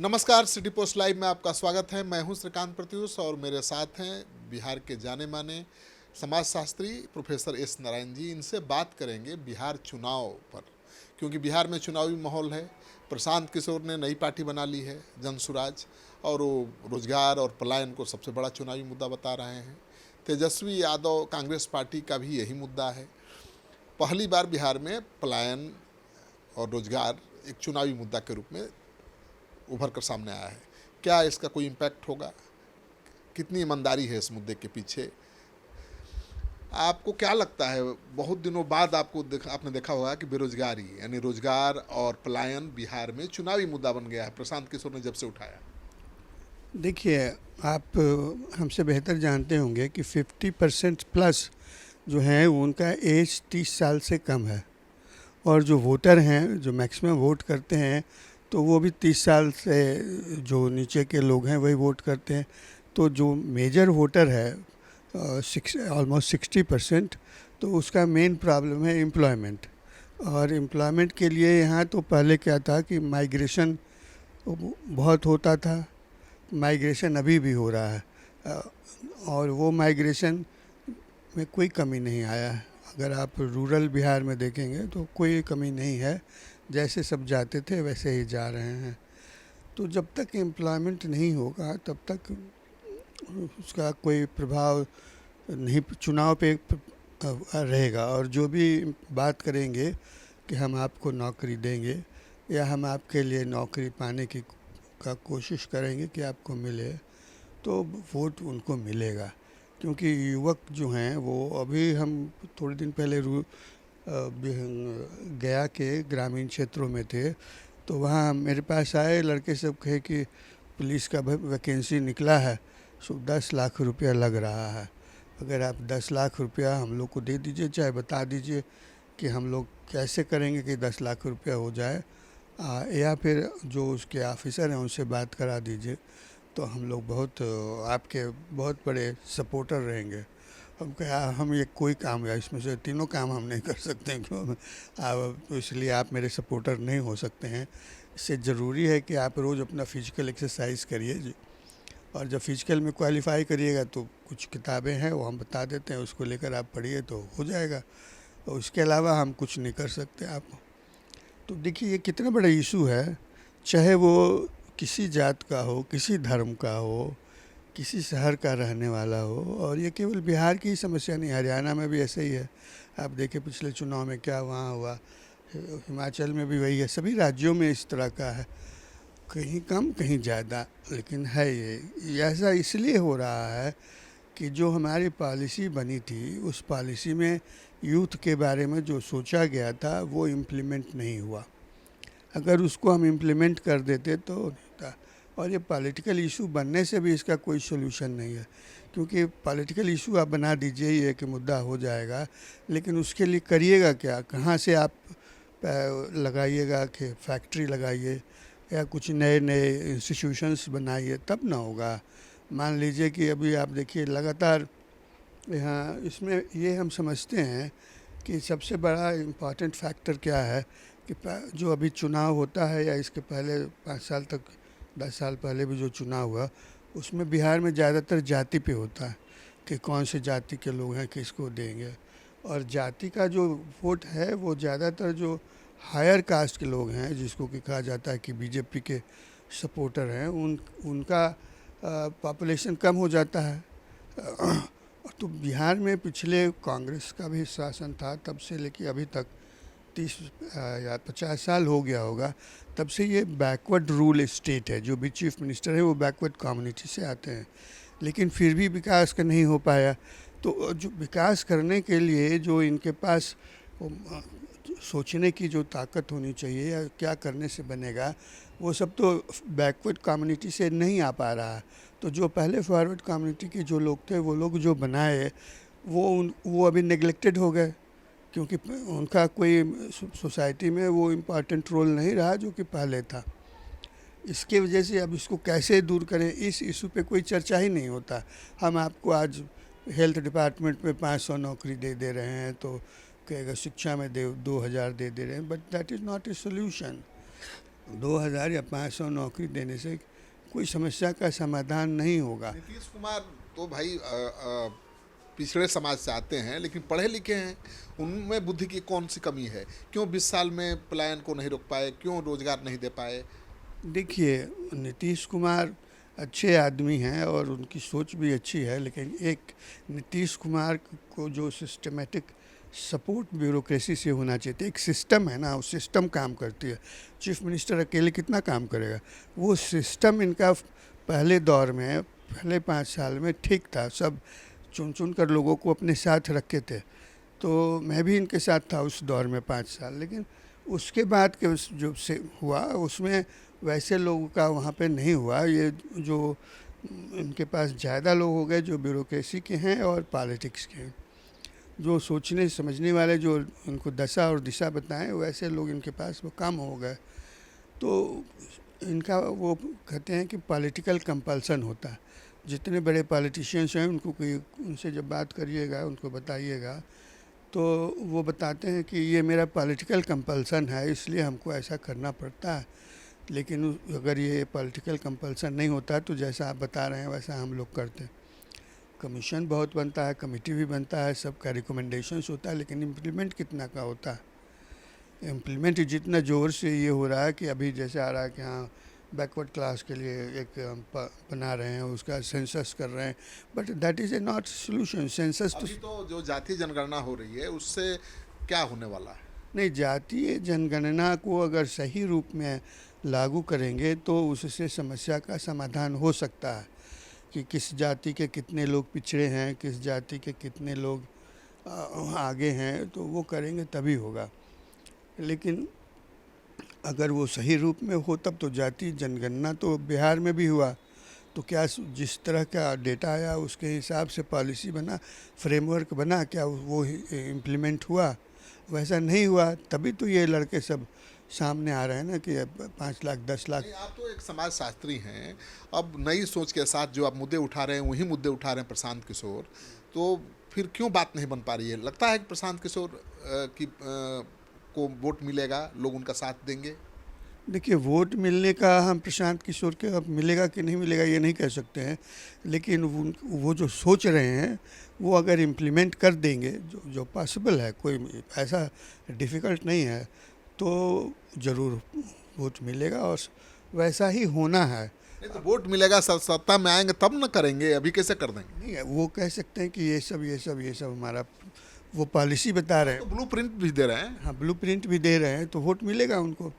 नमस्कार, city post live में आपका स्वागत है। मैं हूं श्रीकांत प्रत्युष और मेरे साथ हैं बिहार के जाने माने समाजशास्त्री प्रोफेसर एस नारायण जी। इनसे बात करेंगे बिहार चुनाव पर, क्योंकि बिहार में चुनावी माहौल है। प्रशांत किशोर ने नई पार्टी बना ली है जनसुराज, और वो रोजगार और पलायन को सबसे बड़ा चुनावी मुद्दा बता रहे हैं। तेजस्वी यादव कांग्रेस पार्टी का भी यही मुद्दा है। पहली बार बिहार में पलायन और रोजगार एक चुनावी मुद्दा के रूप में उभर कर सामने आया है। क्या इसका कोई इम्पैक्ट होगा? कितनी ईमानदारी है इस मुद्दे के पीछे? आपको क्या लगता है, बहुत दिनों बाद आपने देखा होगा कि बेरोजगारी यानी रोजगार और पलायन बिहार में चुनावी मुद्दा बन गया है प्रशांत किशोर ने जब से उठाया। देखिए, आप हमसे बेहतर जानते होंगे कि 50% प्लस जो हैं उनका एज 30 साल से कम है, और जो वोटर हैं, जो मैक्सिमम वोट करते हैं, तो वो भी 30 साल से जो नीचे के लोग हैं वही वोट करते हैं। तो जो मेजर वोटर है ऑलमोस्ट 60%, तो उसका मेन प्रॉब्लम है एम्प्लॉयमेंट। और एम्प्लॉयमेंट के लिए यहाँ तो पहले क्या था कि माइग्रेशन बहुत होता था, माइग्रेशन अभी भी हो रहा है, और वो माइग्रेशन में कोई कमी नहीं आया है। अगर आप रूरल बिहार में देखेंगे तो कोई कमी नहीं है, जैसे सब जाते थे वैसे ही जा रहे हैं। तो जब तक एम्प्लॉयमेंट नहीं होगा तब तक उसका कोई प्रभाव नहीं चुनाव पे रहेगा। और जो भी बात करेंगे कि हम आपको नौकरी देंगे या हम आपके लिए नौकरी पाने की का कोशिश करेंगे कि आपको मिले, तो वोट उनको मिलेगा। क्योंकि युवक जो हैं वो अभी हम थोड़े दिन पहले गया के ग्रामीण क्षेत्रों में थे, तो वहाँ मेरे पास आए लड़के सब कहे कि पुलिस का वैकेंसी निकला है, सो 10 लाख रुपया लग रहा है। अगर आप 10 लाख रुपया हम लोग को दे दीजिए, चाहे बता दीजिए कि हम लोग कैसे करेंगे कि 10 लाख रुपया हो जाए, या फिर जो उसके ऑफिसर हैं उनसे बात करा दीजिए, तो हम लोग आपके बहुत बड़े सपोर्टर रहेंगे। हम कहा हम ये कोई काम या इसमें से तीनों काम हम नहीं कर सकते हैं, क्यों तो इसलिए आप मेरे सपोर्टर नहीं हो सकते हैं। इससे ज़रूरी है कि आप रोज़ अपना फिजिकल एक्सरसाइज करिए जी, और जब फिजिकल में क्वालिफाई करिएगा तो कुछ किताबें हैं वो हम बता देते हैं, उसको लेकर आप पढ़िए तो हो जाएगा। और उसके अलावा हम कुछ नहीं कर सकते आप। तो देखिए, ये कितना बड़ा इशू है, चाहे वो किसी जात का हो, किसी धर्म का हो, किसी शहर का रहने वाला हो। और ये केवल बिहार की ही समस्या नहीं, हरियाणा में भी ऐसे ही है। आप देखिए पिछले चुनाव में क्या वहाँ हुआ, हिमाचल में भी वही है, सभी राज्यों में इस तरह का है, कहीं कम कहीं ज़्यादा, लेकिन है ये ऐसा इसलिए हो रहा है कि जो हमारी पॉलिसी बनी थी उस पॉलिसी में यूथ के बारे में जो सोचा गया था वो इम्प्लीमेंट नहीं हुआ। अगर उसको हम इम्प्लीमेंट कर देते तो नहीं था। और ये पॉलिटिकल इशू बनने से भी इसका कोई सोल्यूशन नहीं है, क्योंकि पॉलिटिकल इशू आप बना दीजिए, ये कि मुद्दा हो जाएगा, लेकिन उसके लिए करिएगा क्या? कहाँ से आप लगाइएगा कि फैक्ट्री लगाइए या कुछ नए नए इंस्टीट्यूशंस बनाइए, तब ना होगा। मान लीजिए कि अभी आप देखिए लगातार यहाँ इसमें ये हम समझते हैं कि सबसे बड़ा इम्पॉर्टेंट फैक्टर क्या है कि जो अभी चुनाव होता है या इसके पहले 5 साल तक, 10 साल पहले भी जो चुनाव हुआ, उसमें बिहार में ज़्यादातर जाति पे होता है कि कौन से जाति के लोग हैं किसको देंगे। और जाति का जो वोट है वो ज़्यादातर जो हायर कास्ट के लोग हैं, जिसको कि कहा जाता है कि बीजेपी के सपोर्टर हैं, उनका पॉपुलेशन कम हो जाता है। तो बिहार में पिछले कांग्रेस का भी शासन था, तब से लेके अभी तक 30 या 50 साल हो गया होगा, तब से ये बैकवर्ड रूल स्टेट है। जो भी चीफ मिनिस्टर है वो बैकवर्ड कम्युनिटी से आते हैं, लेकिन फिर भी विकास का नहीं हो पाया। तो जो विकास करने के लिए जो इनके पास सोचने की जो ताकत होनी चाहिए या क्या करने से बनेगा, वो सब तो बैकवर्ड कम्युनिटी से नहीं आ पा रहा है। तो जो पहले फॉरवर्ड कम्युनिटी के जो लोग थे, वो लोग जो बनाए वो अभी नेग्लेक्टेड हो गए, क्योंकि उनका कोई सोसाइटी में वो इम्पॉर्टेंट रोल नहीं रहा जो कि पहले था। इसके वजह से अब इसको कैसे दूर करें, इस इशू पे कोई चर्चा ही नहीं होता। हम आपको आज हेल्थ डिपार्टमेंट में 500 नौकरी दे रहे हैं, तो कहेगा शिक्षा में 2000 दे रहे हैं, but that is not a solution. 2000 या 500 नौकरी देने से कोई समस्या का समाधान नहीं होगा। नीतीश कुमार तो भाई पिछड़े समाज से आते हैं, लेकिन पढ़े लिखे हैं। उनमें बुद्धि की कौन सी कमी है? क्यों 20 साल में पलायन को नहीं रोक पाए? क्यों रोजगार नहीं दे पाए? देखिए, नीतीश कुमार अच्छे आदमी हैं और उनकी सोच भी अच्छी है, लेकिन एक नीतीश कुमार को जो सिस्टमेटिक सपोर्ट ब्यूरोक्रेसी से होना चाहिए था। एक सिस्टम है ना, वो सिस्टम काम करती है। चीफ मिनिस्टर अकेले कितना काम करेगा? वो सिस्टम इनका पहले दौर में, पहले 5 साल में ठीक था। सब चुन चुन कर लोगों को अपने साथ रखे थे। तो मैं भी इनके साथ था उस दौर में 5 साल, लेकिन उसके बाद के जो से हुआ उसमें वैसे लोगों का वहाँ पे नहीं हुआ। ये जो इनके पास ज़्यादा लोग हो गए जो ब्यूरोक्रेसी के हैं और पॉलिटिक्स के हैं। जो सोचने समझने वाले, जो इनको दशा और दिशा बताएं, वैसे लोग इनके पास वो कम हो गए। तो इनका वो कहते हैं कि पॉलिटिकल कंपल्सन होता है। जितने बड़े पॉलिटिशियंस हैं उनको कोई, उनसे जब बात करिएगा, उनको बताइएगा, तो वो बताते हैं कि ये मेरा पॉलिटिकल कंपल्सन है, इसलिए हमको ऐसा करना पड़ता है। लेकिन अगर ये पॉलिटिकल कंपल्सन नहीं होता तो जैसा आप बता रहे हैं वैसा हम लोग करते। कमीशन बहुत बनता है, कमेटी भी बनता है, सबका रिकमेंडेशंस होता है, लेकिन इम्प्लीमेंट कितना का होता है? इम्प्लीमेंट जितना ज़ोर से ये हो रहा है कि अभी जैसे आ रहा है कि हाँ बैकवर्ड क्लास के लिए एक बना रहे हैं, उसका सेंसस कर रहे हैं, but that is a not solution. Census अभी तो जो जातीय जनगणना हो रही है उससे क्या होने वाला है? नहीं, जातीय जनगणना को अगर सही रूप में लागू करेंगे तो उससे समस्या का समाधान हो सकता है कि किस जाति के कितने लोग पिछड़े हैं, किस जाति के कितने लोग आगे हैं, तो वो करेंगे तभी होगा। लेकिन अगर वो सही रूप में हो तब तो जातीय जनगणना तो बिहार में भी हुआ, तो क्या जिस तरह का डेटा आया उसके हिसाब से पॉलिसी बना, फ्रेमवर्क बना, क्या वो इम्प्लीमेंट हुआ? वैसा नहीं हुआ, तभी तो ये लड़के सब सामने आ रहे हैं ना कि 5 लाख 10 लाख। नहीं, आप तो एक समाज शास्त्री हैं। अब नई सोच के साथ जो आप मुद्दे उठा रहे हैं वही मुद्दे उठा रहे हैं प्रशांत किशोर, तो फिर क्यों बात नहीं बन पा रही है? लगता है कि प्रशांत किशोर को वोट मिलेगा, लोग उनका साथ देंगे? देखिए, वोट मिलने का हम प्रशांत किशोर के अब मिलेगा कि नहीं मिलेगा ये नहीं कह सकते हैं, लेकिन वो जो सोच रहे हैं वो अगर इम्प्लीमेंट कर देंगे, जो पॉसिबल है, कोई ऐसा डिफ़िकल्ट नहीं है, तो ज़रूर वोट मिलेगा और वैसा ही होना है। नहीं तो वोट मिलेगा, सत्ता में आएंगे तब न करेंगे, अभी कैसे कर देंगे? नहीं है, वो कह सकते हैं कि ये सब हमारा वो पॉलिसी बता रहे तो हैं। ब्लूप्रिंट भी दे रहे हैं। हाँ, ब्लूप्रिंट भी दे रहे हैं, तो वोट मिलेगा उनको।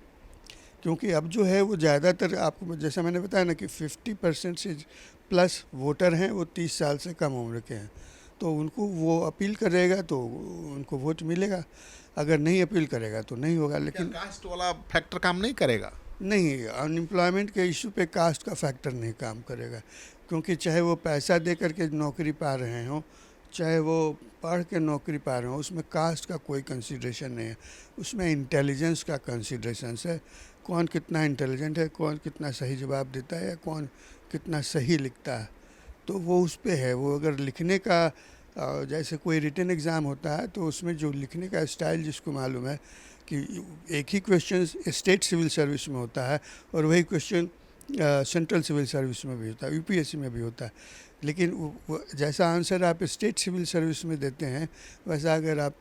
क्योंकि अब जो है वो ज़्यादातर, आपको जैसा मैंने बताया ना कि 50% से प्लस वोटर हैं वो 30 साल से कम उम्र के हैं, तो उनको वो अपील करेगा तो उनको वोट मिलेगा। अगर नहीं अपील करेगा तो नहीं होगा। क्या लेकिन कास्ट वाला फैक्टर काम नहीं करेगा? नहीं, अनएम्प्लॉयमेंट के इशू पे कास्ट का फैक्टर नहीं काम करेगा, क्योंकि चाहे वो पैसा दे करके नौकरी पा रहे हों, चाहे वो पढ़ के नौकरी पा रहे हों, उसमें कास्ट का कोई कंसिड्रेशन नहीं है। उसमें इंटेलिजेंस का कंसिड्रेशन है, कौन कितना इंटेलिजेंट है, कौन कितना सही जवाब देता है, या कौन कितना सही लिखता है, तो वो उस पे है। वो अगर लिखने का जैसे कोई रिटन एग्ज़ाम होता है तो उसमें जो लिखने का स्टाइल जिसको मालूम है कि एक ही क्वेश्चन स्टेट सिविल सर्विस में होता है और वही क्वेश्चन सेंट्रल सिविल सर्विस में भी होता है, यूपीएससी में भी होता है, लेकिन जैसा आंसर आप स्टेट सिविल सर्विस में देते हैं वैसा अगर आप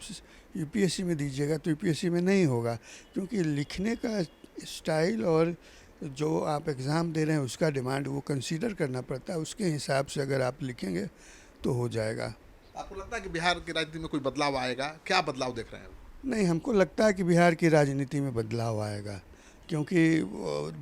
यूपीएससी में दीजिएगा तो यूपीएससी में नहीं होगा, क्योंकि लिखने का स्टाइल और जो आप एग्ज़ाम दे रहे हैं उसका डिमांड वो कंसीडर करना पड़ता है। उसके हिसाब से अगर आप लिखेंगे तो हो जाएगा। आपको लगता है कि बिहार की राजनीति में कोई बदलाव आएगा? क्या बदलाव देख रहे हैं? नहीं, हमको लगता है कि बिहार की राजनीति में बदलाव आएगा, क्योंकि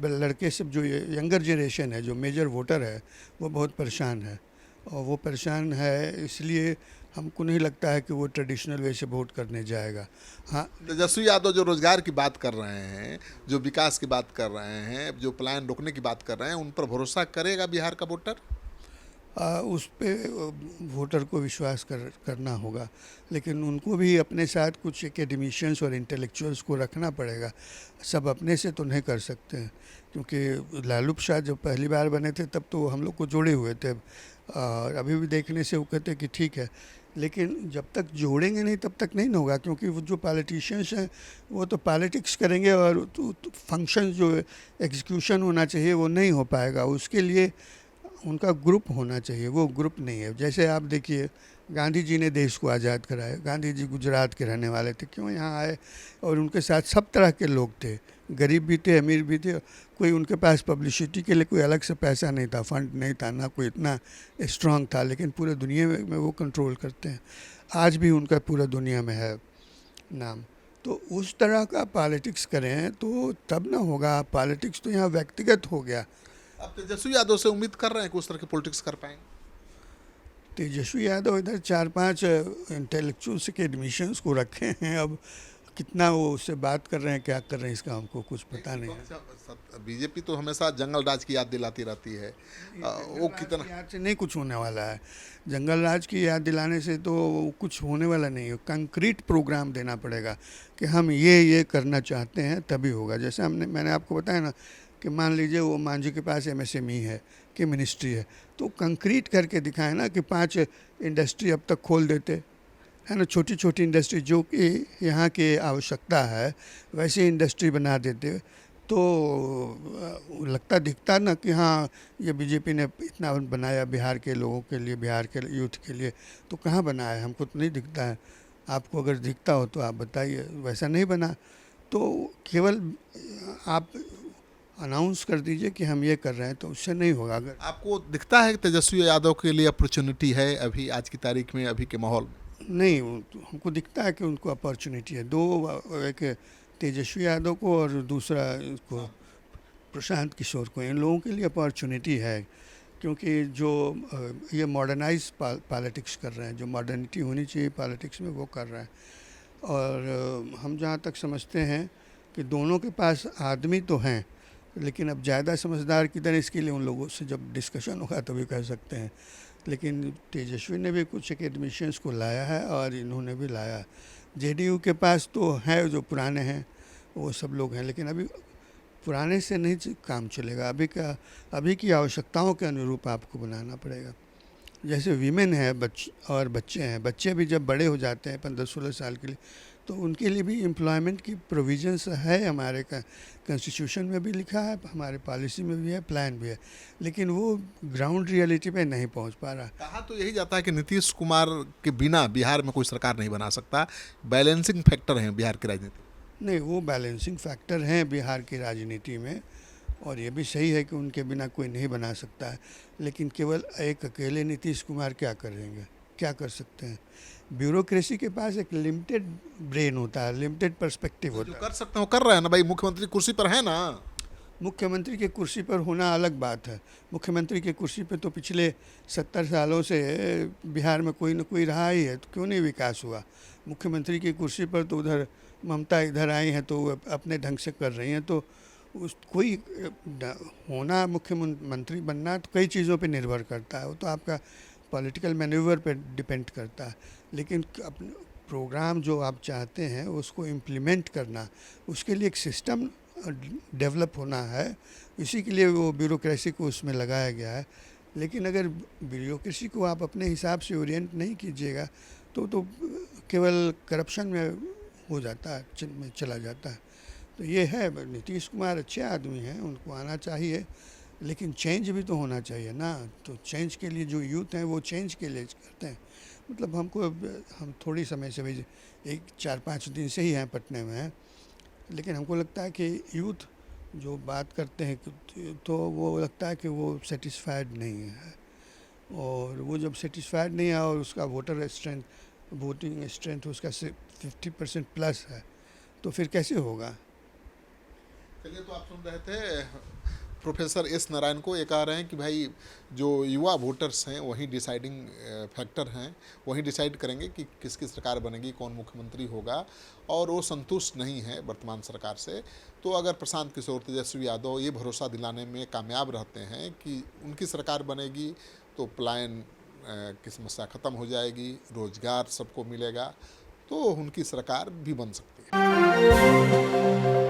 लड़के सब जो यंगर जनरेशन है, जो मेजर वोटर है, वो बहुत परेशान है, और वो परेशान है इसलिए हमको नहीं लगता है कि वो ट्रेडिशनल वे से वोट करने जाएगा। हाँ, तेजस्वी यादव जो रोजगार की बात कर रहे हैं, जो विकास की बात कर रहे हैं, जो पलायन रोकने की बात कर रहे हैं, उन पर भरोसा करेगा बिहार का वोटर? उस पे वोटर को विश्वास करना होगा, लेकिन उनको भी अपने साथ कुछ एकेडमिशियंस और इंटेलेक्चुअल्स को रखना पड़ेगा। सब अपने से तो नहीं कर सकते हैं, क्योंकि लालू प्रसाद जब पहली बार बने थे तब तो हम लोग को जोड़े हुए थे, और अभी भी देखने से वो कहते कि ठीक है, लेकिन जब तक जोड़ेंगे नहीं तब तक नहीं होगा, क्योंकि वो जो पॉलिटिशियंस हैं वो तो पॉलिटिक्स करेंगे और तो फंक्शन जो एग्जीक्यूशन होना चाहिए वो नहीं हो पाएगा। उसके लिए उनका ग्रुप होना चाहिए, वो ग्रुप नहीं है। जैसे आप देखिए, गांधी जी ने देश को आज़ाद कराया। गांधी जी गुजरात के रहने वाले थे, क्यों यहाँ आए? और उनके साथ सब तरह के लोग थे, गरीब भी थे, अमीर भी थे। कोई उनके पास पब्लिसिटी के लिए कोई अलग से पैसा नहीं था, फंड नहीं था, ना कोई इतना स्ट्रांग था, लेकिन पूरे दुनिया में वो कंट्रोल करते हैं। आज भी उनका पूरा दुनिया में है नाम। तो उस तरह का पॉलिटिक्स करें तो तब ना होगा। पॉलिटिक्स तो यहाँ व्यक्तिगत हो गया। आप तेजस्वी यादव से उम्मीद कर रहे हैं कि उस तरह की पॉलिटिक्स कर पाएंगे? तेजस्वी यादव इधर 4-5 इंटेलेक्चुअल्स के एडमिशन्स को रखे हैं। अब कितना वो उससे बात कर रहे हैं, क्या कर रहे हैं, इसका हमको कुछ पता नहीं है। बीजेपी तो हमेशा जंगल राज की याद दिलाती रहती है। वो कितना याद से नहीं कुछ होने वाला है। जंगल राज की याद दिलाने से तो कुछ होने वाला नहीं है। कंक्रीट प्रोग्राम देना पड़ेगा कि हम ये करना चाहते हैं, तभी होगा। जैसे मैंने आपको बताया ना कि मान लीजिए वो मांझी के पास एमएसएमई है कि मिनिस्ट्री है, तो कंक्रीट करके दिखाएं ना कि 5 इंडस्ट्री अब तक खोल देते है ना, छोटी छोटी इंडस्ट्री जो कि यहाँ की आवश्यकता है वैसी इंडस्ट्री बना देते, तो लगता दिखता ना कि हाँ ये बीजेपी ने इतना बनाया बिहार के लोगों के लिए, बिहार के यूथ के लिए। तो कहाँ बना है? हमको तो नहीं दिखता है। आपको अगर दिखता हो तो आप बताइए। वैसा नहीं बना। तो केवल आप अनाउंस कर दीजिए कि हम ये कर रहे हैं, तो उससे नहीं होगा। अगर आपको दिखता है कि तेजस्वी यादव के लिए अपॉर्चुनिटी है अभी आज की तारीख में, अभी के माहौल में? नहीं, तो हमको दिखता है कि उनको अपॉर्चुनिटी है। दो, एक तेजस्वी यादव को और दूसरा को प्रशांत किशोर को, इन लोगों के लिए अपॉर्चुनिटी है। क्योंकि जो ये मॉडर्नाइज पॉलिटिक्स कर रहे हैं, जो मॉडर्निटी होनी चाहिए पॉलिटिक्स में वो कर रहे हैं। और हम जहाँ तक समझते हैं कि दोनों के पास आदमी तो हैं, लेकिन अब ज़्यादा समझदार किधर, इसके लिए उन लोगों से जब डिस्कशन होगा तभी कह सकते हैं। लेकिन तेजस्वी ने भी कुछ एकेडमिशियंस को लाया है और इन्होंने भी लाया। जेडीयू के पास तो है जो पुराने हैं, वो सब लोग हैं, लेकिन अभी पुराने से नहीं काम चलेगा। अभी की आवश्यकताओं के अनुरूप आपको बनाना पड़ेगा। जैसे वीमेन है और बच्चे हैं। बच्चे भी जब बड़े हो जाते हैं 15-16 साल के लिए, तो उनके लिए भी एम्प्लॉयमेंट की प्रोविजंस है। हमारे कॉन्स्टिट्यूशन में भी लिखा है, हमारे पॉलिसी में भी है, प्लान भी है, लेकिन वो ग्राउंड रियलिटी पे नहीं पहुंच पा रहा। कहा तो यही जाता है कि नीतीश कुमार के बिना बिहार में कोई सरकार नहीं बना सकता। बैलेंसिंग फैक्टर हैं बिहार की राजनीति। नहीं, वो बैलेंसिंग फैक्टर हैं बिहार की राजनीति में, और ये भी सही है कि उनके बिना कोई नहीं बना सकता है। लेकिन केवल एक अकेले नीतीश कुमार क्या करेंगे, क्या कर सकते हैं? ब्यूरोक्रेसी के पास एक लिमिटेड ब्रेन होता है, लिमिटेड पर्सपेक्टिव होता जो है। कर सकते हैं वो कर रहे हैं ना भाई। मुख्यमंत्री कुर्सी पर है ना। मुख्यमंत्री के कुर्सी पर होना अलग बात है। मुख्यमंत्री के कुर्सी पर तो पिछले 70 सालों से बिहार में कोई न कोई रहा ही है, तो क्यों नहीं विकास हुआ? मुख्यमंत्री की कुर्सी पर तो उधर ममता इधर आई हैं तो अपने ढंग से कर रही हैं। तो उस कोई होना, मुख्यमंत्री बनना तो कई चीज़ों पे निर्भर करता है। वो तो आपका पॉलिटिकल मैन्यूवर पे डिपेंड करता है। लेकिन अपने प्रोग्राम जो आप चाहते हैं उसको इम्प्लीमेंट करना, उसके लिए एक सिस्टम डेवलप होना है। इसी के लिए वो ब्यूरोक्रेसी को उसमें लगाया गया है। लेकिन अगर ब्यूरोक्रेसी को आप अपने हिसाब से ओरिएंट नहीं कीजिएगा तो केवल करप्शन में हो जाता है, चला जाता है। तो ये है, नीतीश कुमार अच्छे आदमी हैं, उनको आना चाहिए, लेकिन चेंज भी तो होना चाहिए ना। तो चेंज के लिए जो यूथ हैं वो चेंज के लिए करते हैं। मतलब हम थोड़ी समय से भी 4-5 दिन से ही हैं पटने में हैं, लेकिन हमको लगता है कि यूथ जो बात करते हैं तो वो लगता है कि वो सेटिस्फाइड नहीं है। और वो जब सेटिस्फाइड नहीं है और उसका वोटिंग स्ट्रेंथ उसका 50% प्लस है, तो फिर कैसे होगा? चलिए, तो आप सुन रहे थे प्रोफेसर एस नारायण को। ये कह रहे हैं कि भाई जो युवा वोटर्स हैं वही डिसाइडिंग फैक्टर हैं, वही डिसाइड करेंगे कि किसकी सरकार बनेगी, कौन मुख्यमंत्री होगा। और वो संतुष्ट नहीं है वर्तमान सरकार से। तो अगर प्रशांत किशोर, तेजस्वी यादव ये भरोसा दिलाने में कामयाब रहते हैं कि उनकी सरकार बनेगी तो पलायन की समस्या ख़त्म हो जाएगी, रोजगार सबको मिलेगा, तो उनकी सरकार भी बन सकती है।